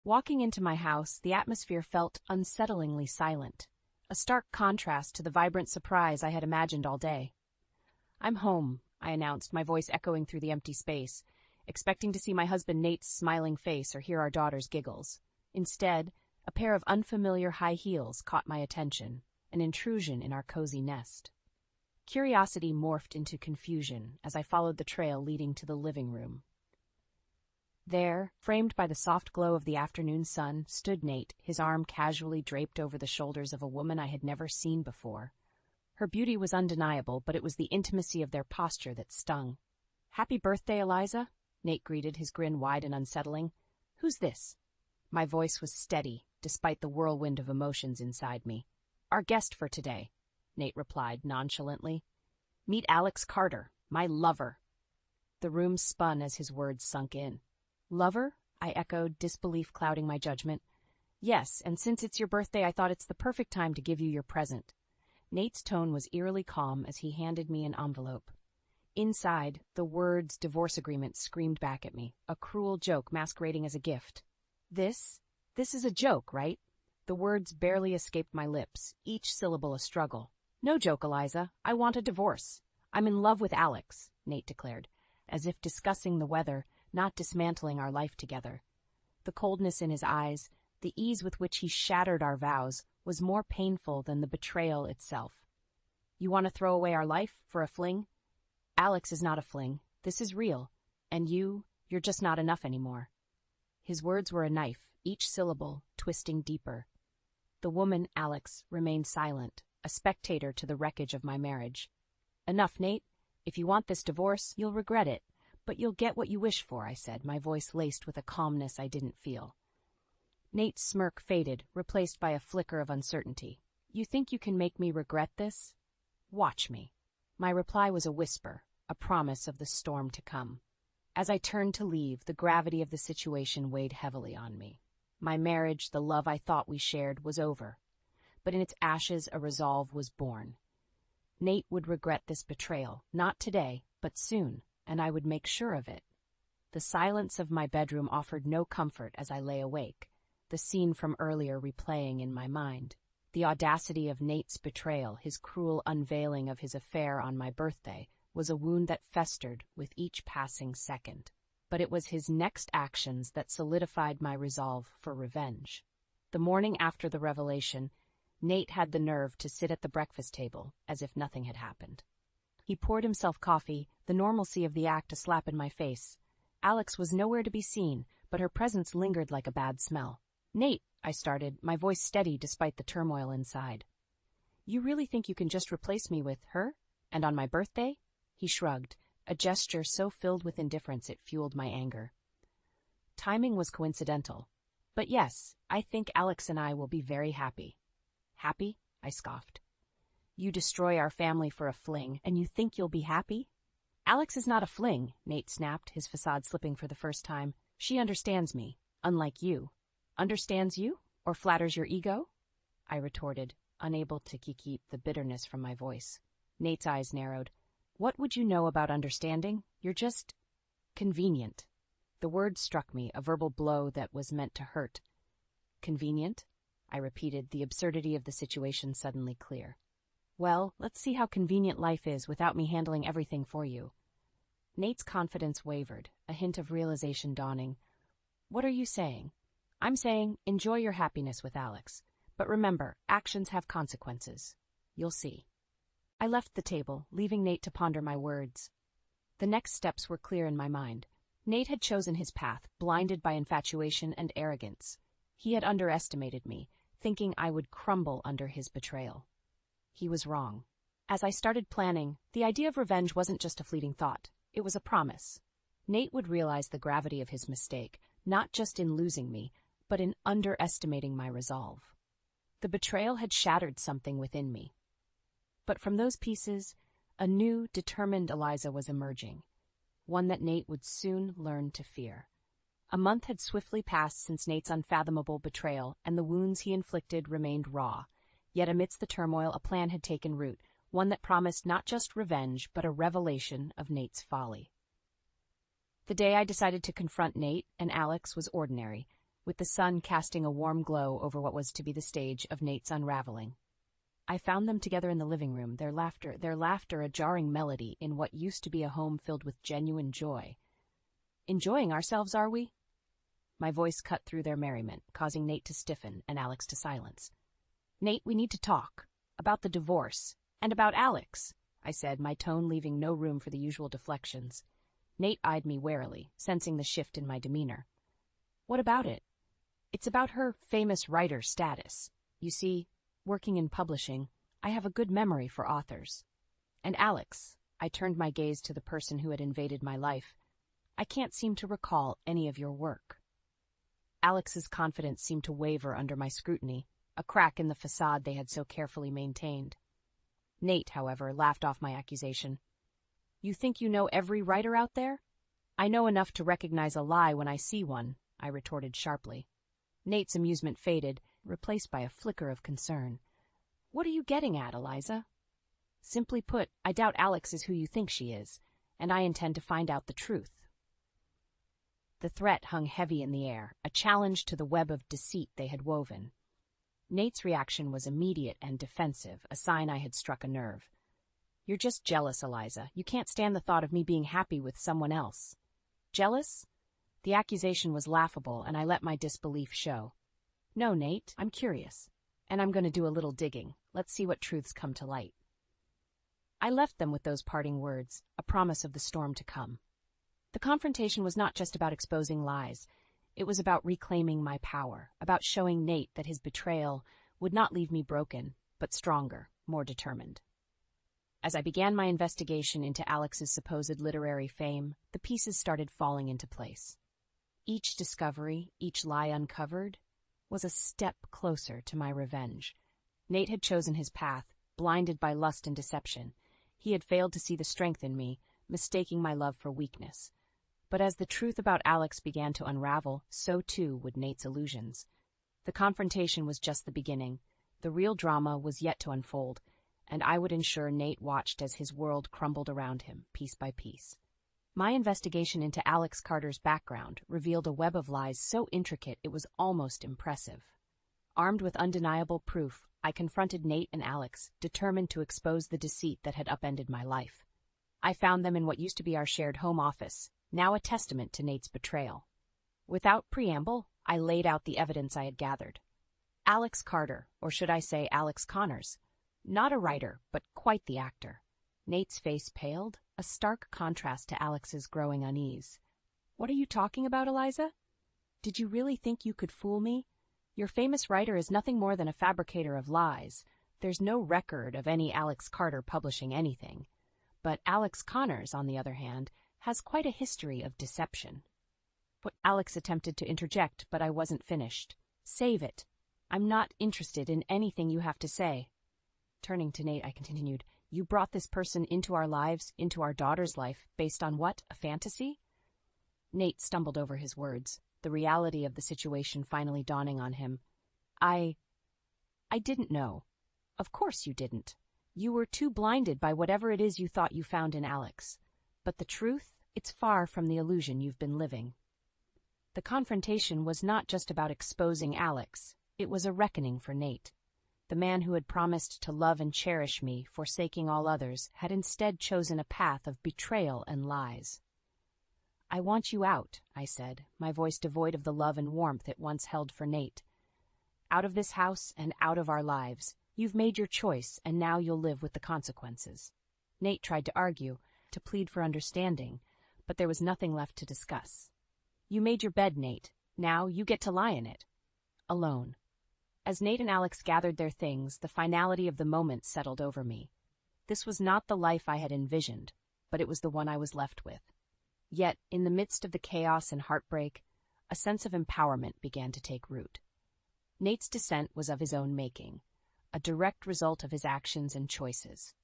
Walking into my house, the atmosphere felt unsettlingly silent, a stark contrast to the vibrant surprise I had imagined all day. "I'm home," I announced, my voice echoing through the empty space, expecting to see my husband Nate's smiling face or hear our daughter's giggles. Instead, a pair of unfamiliar high heels caught my attention, an intrusion in our cozy nest. Curiosity morphed into confusion as I followed the trail leading to the living room. There, framed by the soft glow of the afternoon sun, stood Nate, his arm casually draped over the shoulders of a woman I had never seen before. Her beauty was undeniable, but it was the intimacy of their posture that stung. "Happy birthday, Eliza," Nate greeted, his grin wide and unsettling. "Who's this?" My voice was steady, despite the whirlwind of emotions inside me. "Our guest for today," Nate replied nonchalantly. "Meet Alex Carter, my lover." The room spun as his words sunk in. "Lover?" I echoed, disbelief clouding my judgment. "Yes, and since it's your birthday, I thought it's the perfect time to give you your present." Nate's tone was eerily calm as he handed me an envelope. Inside, the words "divorce agreement" screamed back at me, a cruel joke masquerading as a gift. This is a joke, right?" The words barely escaped my lips, each syllable a struggle. "No joke, Eliza. I want a divorce. I'm in love with Alex," Nate declared, as if discussing the weather, not dismantling our life together. The coldness in his eyes, the ease with which he shattered our vows, was more painful than the betrayal itself. "You want to throw away our life for a fling? Alex is not a fling. This is real. And you're just not enough anymore." His words were a knife, each syllable twisting deeper. The woman, Alex, remained silent, a spectator to the wreckage of my marriage. "Enough, Nate. If you want this divorce, you'll regret it. But you'll get what you wish for," I said, my voice laced with a calmness I didn't feel. Nate's smirk faded, replaced by a flicker of uncertainty. "You think you can make me regret this? Watch me." My reply was a whisper, a promise of the storm to come. As I turned to leave, the gravity of the situation weighed heavily on me. My marriage, the love I thought we shared, was over. But in its ashes, a resolve was born. Nate would regret this betrayal, not today, but soon, and I would make sure of it. The silence of my bedroom offered no comfort as I lay awake, the scene from earlier replaying in my mind. The audacity of Nate's betrayal, his cruel unveiling of his affair on my birthday, was a wound that festered with each passing second. But it was his next actions that solidified my resolve for revenge. The morning after the revelation, Nate had the nerve to sit at the breakfast table as if nothing had happened. He poured himself coffee, the normalcy of the act a slap in my face. Alex was nowhere to be seen, but her presence lingered like a bad smell. "Nate," I started, my voice steady despite the turmoil inside. "You really think you can just replace me with her? And on my birthday?" He shrugged, a gesture so filled with indifference it fueled my anger. Timing was coincidental. "But yes, I think Alex and I will be very happy." "Happy?" I scoffed. "You destroy our family for a fling, and you think you'll be happy?" "Alex is not a fling," Nate snapped, his facade slipping for the first time. "She understands me, unlike you." "Understands you? Or flatters your ego?" I retorted, unable to keep the bitterness from my voice. Nate's eyes narrowed. "What would you know about understanding? You're just convenient." The word struck me, a verbal blow that was meant to hurt. "Convenient?" I repeated, the absurdity of the situation suddenly clear. "Well, let's see how convenient life is without me handling everything for you." Nate's confidence wavered, a hint of realization dawning. "What are you saying?" "I'm saying, enjoy your happiness with Alex. But remember, actions have consequences. You'll see." I left the table, leaving Nate to ponder my words. The next steps were clear in my mind. Nate had chosen his path, blinded by infatuation and arrogance. He had underestimated me, thinking I would crumble under his betrayal. He was wrong. As I started planning, the idea of revenge wasn't just a fleeting thought. It was a promise. Nate would realize the gravity of his mistake, not just in losing me, but in underestimating my resolve. The betrayal had shattered something within me. But from those pieces, a new, determined Eliza was emerging, one that Nate would soon learn to fear. A month had swiftly passed since Nate's unfathomable betrayal, and the wounds he inflicted remained raw. Yet amidst the turmoil, a plan had taken root, one that promised not just revenge, but a revelation of Nate's folly. The day I decided to confront Nate and Alex was ordinary. with the sun casting a warm glow over what was to be the stage of Nate's unraveling. I found them together in the living room, their laughter a jarring melody in what used to be a home filled with genuine joy. Enjoying ourselves, are we? My voice cut through their merriment, causing Nate to stiffen and Alex to silence. Nate, we need to talk. About the divorce. And about Alex, I said, my tone leaving no room for the usual deflections. Nate eyed me warily, sensing the shift in my demeanor. What about it? It's about her famous writer status. You see, working in publishing, I have a good memory for authors. And Alex, I turned my gaze to the person who had invaded my life. I can't seem to recall any of your work. Alex's confidence seemed to waver under my scrutiny, a crack in the facade they had so carefully maintained. Nate, however, laughed off my accusation. You think you know every writer out there? I know enough to recognize a lie when I see one, I retorted sharply. Nate's amusement faded, replaced by a flicker of concern. What are you getting at, Eliza? Simply put, I doubt Alex is who you think she is, and I intend to find out the truth. The threat hung heavy in the air, a challenge to the web of deceit they had woven. Nate's reaction was immediate and defensive, a sign I had struck a nerve. You're just jealous, Eliza. You can't stand the thought of me being happy with someone else. Jealous? The accusation was laughable, and I let my disbelief show. No, Nate, I'm curious, and I'm going to do a little digging. Let's see what truths come to light. I left them with those parting words, a promise of the storm to come. The confrontation was not just about exposing lies. It was about reclaiming my power, about showing Nate that his betrayal would not leave me broken, but stronger, more determined. As I began my investigation into Alex's supposed literary fame, the pieces started falling into place. Each discovery, each lie uncovered, was a step closer to my revenge. Nate had chosen his path, blinded by lust and deception. He had failed to see the strength in me, mistaking my love for weakness. But as the truth about Alex began to unravel, so too would Nate's illusions. The confrontation was just the beginning. The real drama was yet to unfold, and I would ensure Nate watched as his world crumbled around him, piece by piece. My investigation into Alex Carter's background revealed a web of lies so intricate it was almost impressive. Armed with undeniable proof, I confronted Nate and Alex, determined to expose the deceit that had upended my life. I found them in what used to be our shared home office, now a testament to Nate's betrayal. Without preamble, I laid out the evidence I had gathered. Alex Carter, or should I say Alex Connors, not a writer, but quite the actor. Nate's face paled, a stark contrast to Alex's growing unease. What are you talking about, Eliza? Did you really think you could fool me? Your famous writer is nothing more than a fabricator of lies. There's no record of any Alex Carter publishing anything. But Alex Connors, on the other hand, has quite a history of deception. But Alex attempted to interject, but I wasn't finished. Save it. I'm not interested in anything you have to say. Turning to Nate, I continued, You brought this person into our lives, into our daughter's life, based on what, a fantasy? Nate stumbled over his words, the reality of the situation finally dawning on him. I didn't know. Of course you didn't. You were too blinded by whatever it is you thought you found in Alex. But the truth, it's far from the illusion you've been living. The confrontation was not just about exposing Alex. It was a reckoning for Nate. The man who had promised to love and cherish me, forsaking all others, had instead chosen a path of betrayal and lies. I want you out, I said, my voice devoid of the love and warmth it once held for Nate. Out of this house and out of our lives. You've made your choice, and now you'll live with the consequences. Nate tried to argue, to plead for understanding, but there was nothing left to discuss. You made your bed, Nate. Now you get to lie in it. Alone. As Nate and Alex gathered their things, the finality of the moment settled over me. This was not the life I had envisioned, but it was the one I was left with. Yet, in the midst of the chaos and heartbreak, a sense of empowerment began to take root. Nate's descent was of his own making, a direct result of his actions and choices.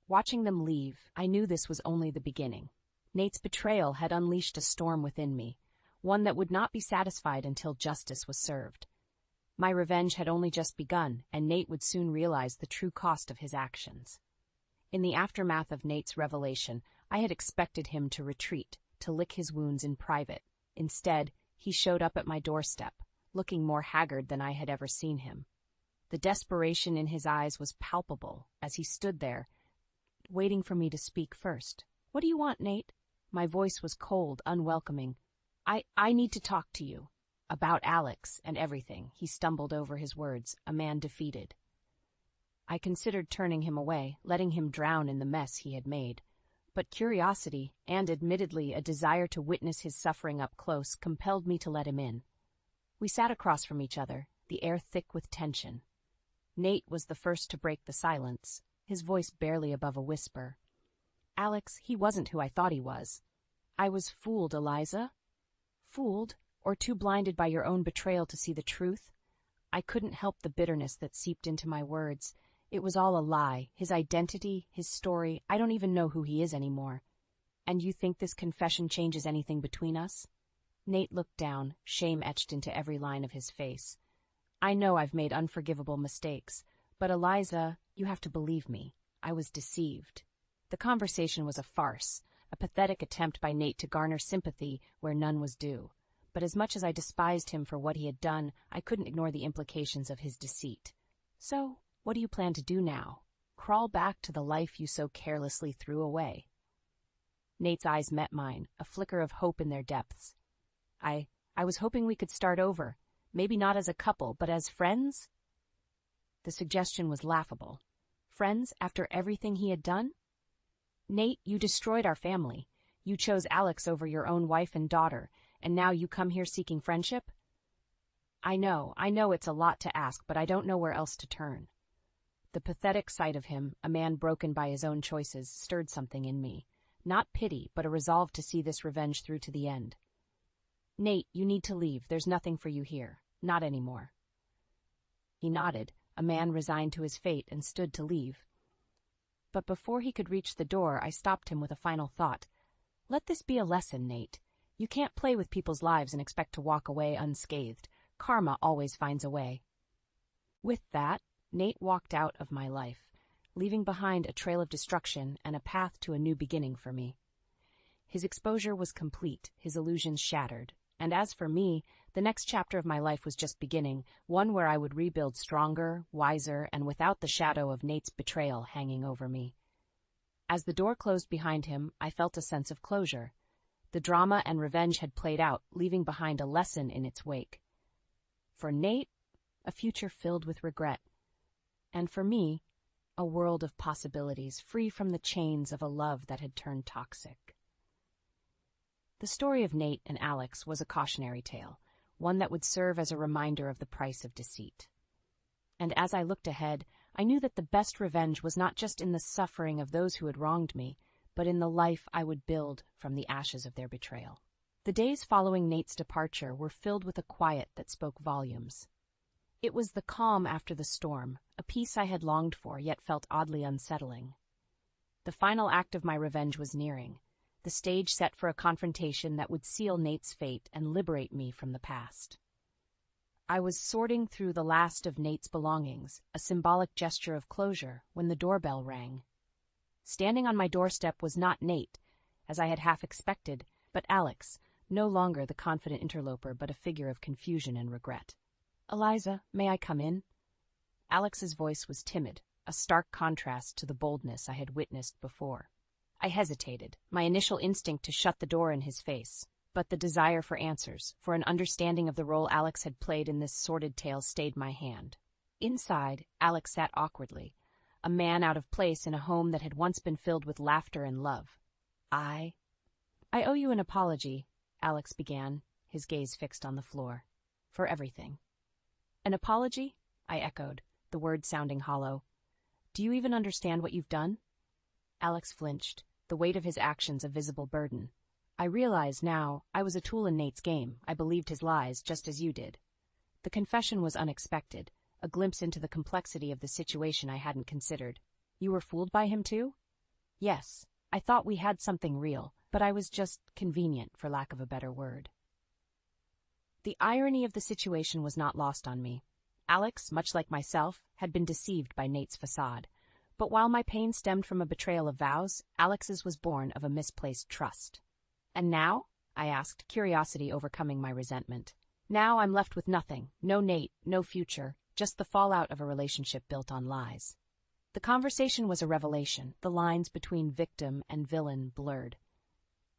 Watching them leave, I knew this was only the beginning. Nate's betrayal had unleashed a storm within me, one that would not be satisfied until justice was served. My revenge had only just begun, and Nate would soon realize the true cost of his actions. In the aftermath of Nate's revelation, I had expected him to retreat, to lick his wounds in private. Instead, He showed up at my doorstep, looking more haggard than I had ever seen him. The desperation in his eyes was palpable as he stood there, waiting for me to speak first. "What do you want, Nate?" My voice was cold, unwelcoming. I need to talk to you. About Alex and everything." He stumbled over his words, a man defeated. I considered turning him away, letting him drown in the mess he had made. But curiosity, and admittedly a desire to witness his suffering up close, compelled me to let him in. We sat across from each other, the air thick with tension. Nate was the first to break the silence, his voice barely above a whisper. "Alex, he wasn't who I thought he was. I was fooled, Eliza." "Fooled? Or too blinded by your own betrayal to see the truth?" I couldn't help the bitterness that seeped into my words. It was all a lie, his identity, his story. I don't even know who he is anymore. "And you think this confession changes anything between us?" Nate looked down, shame etched into every line of his face. "I know I've made unforgivable mistakes, but Eliza, you have to believe me. I was deceived." The conversation was a farce, a pathetic attempt by Nate to garner sympathy where none was due. But as much as I despised him for what he had done, I couldn't ignore the implications of his deceit. "So, what do you plan to do now? Crawl back to the life you so carelessly threw away?" Nate's eyes met mine, a flicker of hope in their depths. I was hoping we could start over, maybe not as a couple, but as friends?" The suggestion was laughable. Friends after everything he had done? "Nate, you destroyed our family. You chose Alex over your own wife and daughter, and now you come here seeking friendship?" I know it's a lot to ask, but I don't know where else to turn." The pathetic sight of him, a man broken by his own choices, stirred something in me. Not pity, but a resolve to see this revenge through to the end. "Nate, you need to leave. There's nothing for you here. Not anymore." He nodded, a man resigned to his fate, and stood to leave. But before he could reach the door, I stopped him with a final thought. "Let this be a lesson, Nate. You can't play with people's lives and expect to walk away unscathed. Karma always finds a way." With that, Nate walked out of my life, leaving behind a trail of destruction and a path to a new beginning for me. His exposure was complete, his illusions shattered, and as for me, the next chapter of my life was just beginning, one where I would rebuild stronger, wiser, and without the shadow of Nate's betrayal hanging over me. As the door closed behind him, I felt a sense of closure. The drama and revenge had played out, leaving behind a lesson in its wake. For Nate, a future filled with regret. And for me, a world of possibilities, free from the chains of a love that had turned toxic. The story of Nate and Alex was a cautionary tale, one that would serve as a reminder of the price of deceit. And as I looked ahead, I knew that the best revenge was not just in the suffering of those who had wronged me, but in the life I would build from the ashes of their betrayal. The days following Nate's departure were filled with a quiet that spoke volumes. It was the calm after the storm, a peace I had longed for yet felt oddly unsettling. The final act of my revenge was nearing, the stage set for a confrontation that would seal Nate's fate and liberate me from the past. I was sorting through the last of Nate's belongings, a symbolic gesture of closure, when the doorbell rang. Standing on my doorstep was not Nate, as I had half expected, but Alex, no longer the confident interloper but a figure of confusion and regret. "Eliza, may I come in?" Alex's voice was timid, a stark contrast to the boldness I had witnessed before. I hesitated, my initial instinct to shut the door in his face, but the desire for answers, for an understanding of the role Alex had played in this sordid tale stayed my hand. Inside, Alex sat awkwardly, a man out of place in a home that had once been filled with laughter and love. I owe you an apology," Alex began, his gaze fixed on the floor. "For everything." "An apology?" I echoed, the words sounding hollow. "Do you even understand what you've done?" Alex flinched, the weight of his actions a visible burden. I realized now I was a tool in Nate's game. I believed his lies, just as you did. The confession was unexpected, a glimpse into the complexity of the situation I hadn't considered. "You were fooled by him too?" "Yes. I thought we had something real, but I was just convenient, for lack of a better word." The irony of the situation was not lost on me. Alex, much like myself, had been deceived by Nate's facade. But while my pain stemmed from a betrayal of vows, Alex's was born of a misplaced trust. "And now?" I asked, curiosity overcoming my resentment. Now I'm left with nothing. No Nate, no future, just the fallout of a relationship built on lies. The conversation was a revelation, the lines between victim and villain blurred.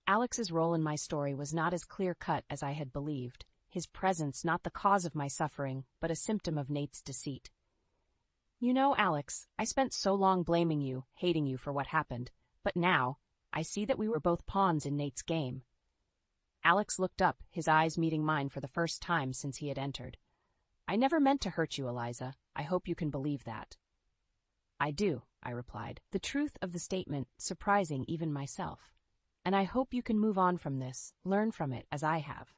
Alex's role in my story was not as clear-cut as I had believed, his presence not the cause of my suffering, but a symptom of Nate's deceit. You know, Alex, I spent so long blaming you, hating you for what happened, but now, I see that we were both pawns in Nate's game. Alex looked up, his eyes meeting mine for the first time since he had entered. I never meant to hurt you, Eliza. I hope you can believe that. I do, I replied, the truth of the statement surprising even myself. And I hope you can move on from this, learn from it as I have.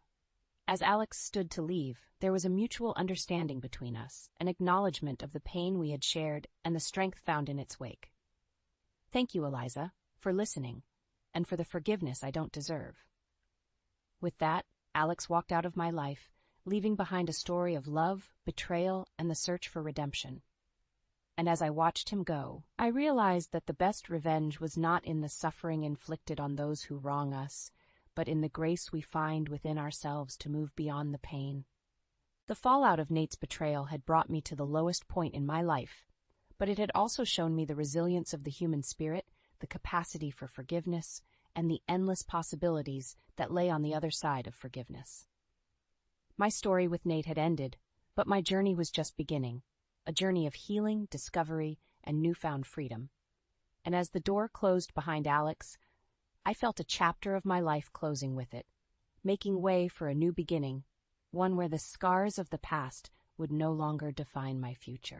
As Alex stood to leave, there was a mutual understanding between us, an acknowledgement of the pain we had shared and the strength found in its wake. Thank you, Eliza, for listening, and for the forgiveness I don't deserve. With that, Alex walked out of my life, leaving behind a story of love, betrayal, and the search for redemption. And as I watched him go, I realized that the best revenge was not in the suffering inflicted on those who wrong us, but in the grace we find within ourselves to move beyond the pain. The fallout of Nate's betrayal had brought me to the lowest point in my life, but it had also shown me the resilience of the human spirit, the capacity for forgiveness, and the endless possibilities that lay on the other side of forgiveness. My story with Nate had ended, but my journey was just beginning, a journey of healing, discovery, and newfound freedom. And as the door closed behind Alex, I felt a chapter of my life closing with it, making way for a new beginning, one where the scars of the past would no longer define my future.